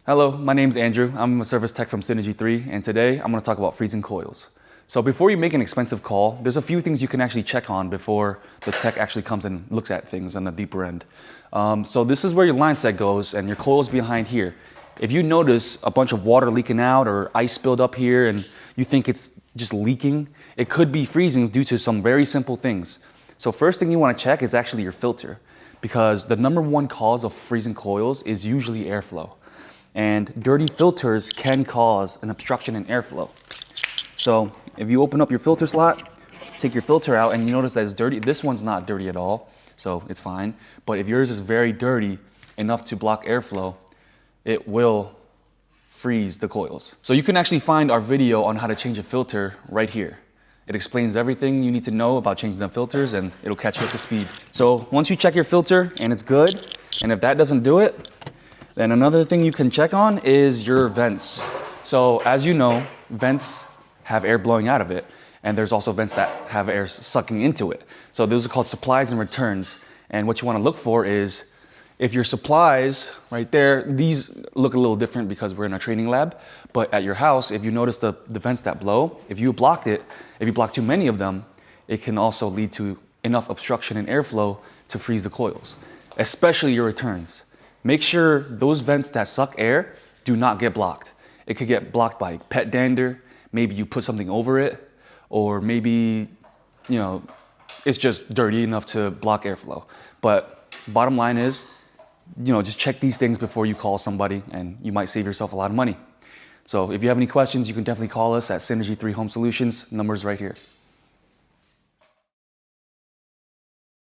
Hello, my name's Andrew. I'm a service tech from Synergy3, and today I'm going to talk about freezing coils. So before you make an expensive call, there's a few things you can actually check on before the tech actually comes and looks at things on the deeper end. So this is where your line set goes, and your coil's behind here. If you notice a bunch of water leaking out or ice spilled up here and you think it's just leaking, it could be freezing due to some very simple things. So first thing you want to check is actually your filter, because the #1 cause of freezing coils is usually airflow. And dirty filters can cause an obstruction in airflow. So if you open up your filter slot, take your filter out, and you notice that it's dirty. This one's not dirty at all, so it's fine. But if yours is very dirty, enough to block airflow, it will freeze the coils. So you can actually find our video on how to change a filter right here. It explains everything you need to know about changing the filters, and it'll catch you up to speed. So once you check your filter and it's good, and if that doesn't do it, then another thing you can check on is your vents. So as you know, vents have air blowing out of it, and there's also vents that have air sucking into it. So those are called supplies and returns. And what you want to look for is, if your supplies right there, these look a little different because we're in a training lab, but at your house, if you notice the vents that blow, if you block too many of them, it can also lead to enough obstruction in airflow to freeze the coils, especially your returns. Make sure those vents that suck air do not get blocked. It could get blocked by pet dander, maybe you put something over it, or maybe, it's just dirty enough to block airflow. But bottom line is, just check these things before you call somebody, and you might save yourself a lot of money. So if you have any questions, you can definitely call us at Synergy3 Home Solutions. Number's right here.